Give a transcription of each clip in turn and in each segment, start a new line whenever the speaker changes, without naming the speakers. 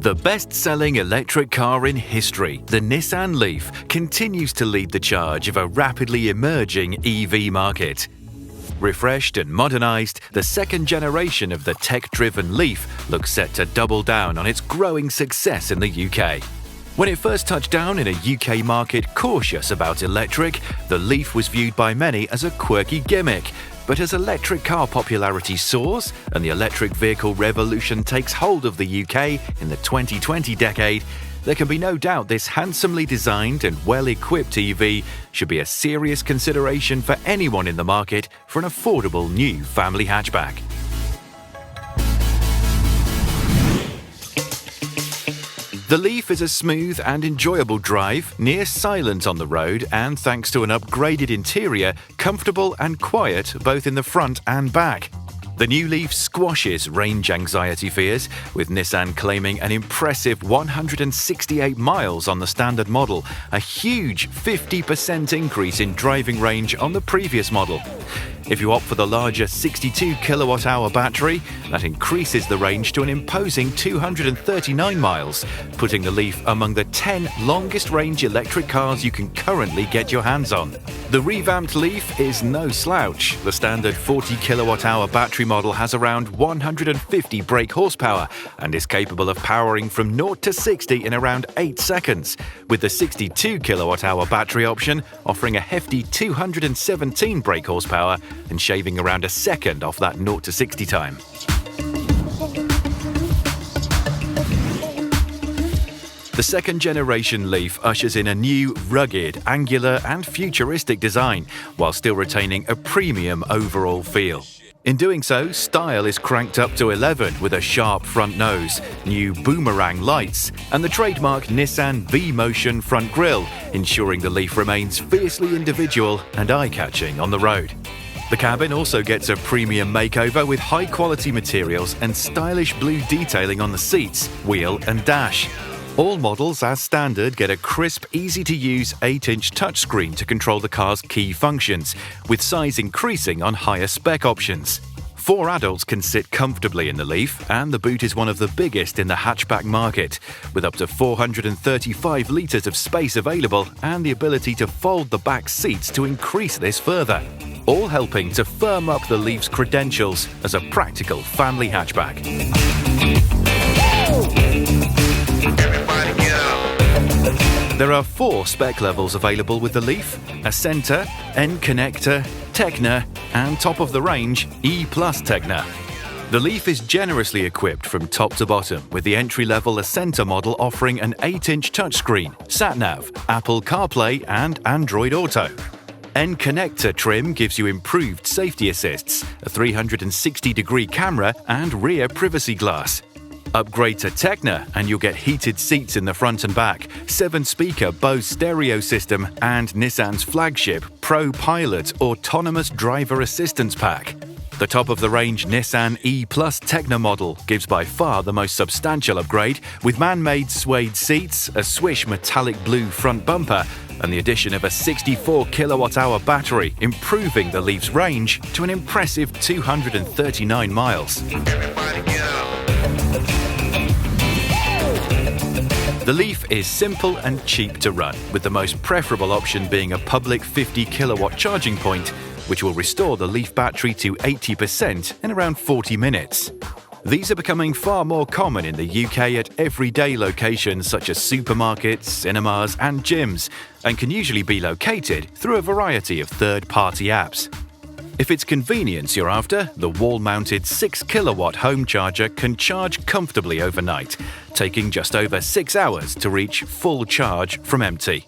The best-selling electric car in history, the Nissan Leaf, continues to lead the charge of a rapidly emerging EV market. Refreshed and modernized, the second generation of the tech-driven Leaf looks set to double down on its growing success in the UK. When it first touched down in a UK market cautious about electric, the Leaf was viewed by many as a quirky gimmick. But as electric car popularity soars and the electric vehicle revolution takes hold of the UK in the 2020 decade, there can be no doubt this handsomely designed and well-equipped EV should be a serious consideration for anyone in the market for an affordable new family hatchback. The Leaf is a smooth and enjoyable drive, near silent on the road, and thanks to an upgraded interior, comfortable and quiet both in the front and back. The new Leaf squashes range anxiety fears, with Nissan claiming an impressive 168 miles on the standard model, a huge 50% increase in driving range on the previous model. If you opt for the larger 62 kilowatt-hour battery, that increases the range to an imposing 239 miles, putting the Leaf among the 10 longest-range electric cars you can currently get your hands on. The revamped Leaf is no slouch. The standard 40 kilowatt-hour battery model has around 150 brake horsepower and is capable of powering from 0 to 60 in around 8 seconds, with the 62 kilowatt-hour battery option offering a hefty 217 brake horsepower and shaving around a second off that 0 to 60 time. The second-generation Leaf ushers in a new, rugged, angular and futuristic design, while still retaining a premium overall feel. In doing so, style is cranked up to 11 with a sharp front nose, new boomerang lights, and the trademark Nissan V-Motion front grille, ensuring the Leaf remains fiercely individual and eye-catching on the road. The cabin also gets a premium makeover with high-quality materials and stylish blue detailing on the seats, wheel and dash. All models, as standard, get a crisp, easy-to-use 8-inch touchscreen to control the car's key functions, with size increasing on higher spec options. 4 adults can sit comfortably in the Leaf, and the boot is one of the biggest in the hatchback market, with up to 435 litres of space available and the ability to fold the back seats to increase this further, all helping to firm up the Leaf's credentials as a practical family hatchback. There are 4 spec levels available with the Leaf: Ascenter, N-Connector, Techna, and top-of-the-range E-Plus Techna. The Leaf is generously equipped from top to bottom, with the entry-level Ascenter model offering an 8-inch touchscreen, sat-nav, Apple CarPlay and Android Auto. N-Connector trim gives you improved safety assists, a 360-degree camera and rear privacy glass. Upgrade to Techna and you'll get heated seats in the front and back, 7-speaker Bose stereo system, and Nissan's flagship Pro Pilot autonomous driver assistance pack. The top-of-the-range Nissan E-Plus Techna model gives by far the most substantial upgrade, with man-made suede seats, a Swish metallic blue front bumper, and the addition of a 64 kilowatt-hour battery, improving the Leaf's range to an impressive 239 miles. The Leaf is simple and cheap to run, with the most preferable option being a public 50 kilowatt charging point, which will restore the Leaf battery to 80% in around 40 minutes. These are becoming far more common in the UK at everyday locations such as supermarkets, cinemas and gyms, and can usually be located through a variety of third-party apps. If it's convenience you're after, the wall-mounted 6 kilowatt home charger can charge comfortably overnight, taking just over 6 hours to reach full charge from empty.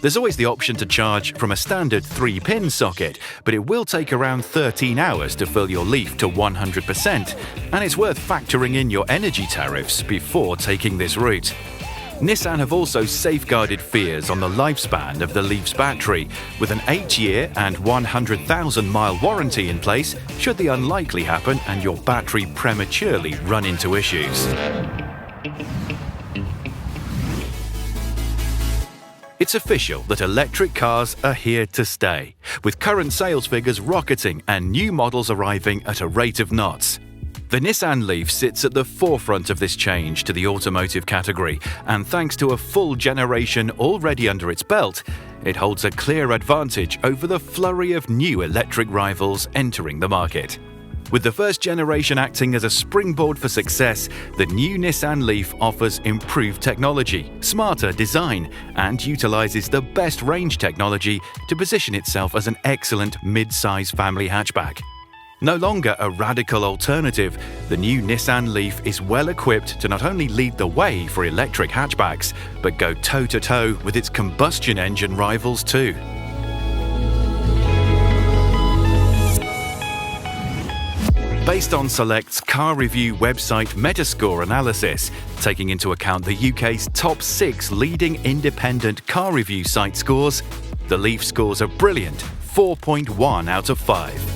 There's always the option to charge from a standard 3-pin socket, but it will take around 13 hours to fill your Leaf to 100%, and it's worth factoring in your energy tariffs before taking this route. Nissan have also safeguarded fears on the lifespan of the Leaf's battery, with an 8-year and 100,000-mile warranty in place should the unlikely happen and your battery prematurely run into issues. It's official that electric cars are here to stay, with current sales figures rocketing and new models arriving at a rate of knots. The Nissan Leaf sits at the forefront of this change to the automotive category, and thanks to a full generation already under its belt, it holds a clear advantage over the flurry of new electric rivals entering the market. With the first generation acting as a springboard for success, the new Nissan Leaf offers improved technology, smarter design, and utilizes the best range technology to position itself as an excellent mid-size family hatchback. No longer a radical alternative, the new Nissan Leaf is well equipped to not only lead the way for electric hatchbacks, but go toe-to-toe with its combustion engine rivals too. Based on Select's car review website Metascore analysis, taking into account the UK's top 6 leading independent car review site scores, the Leaf scores a brilliant 4.1 out of 5.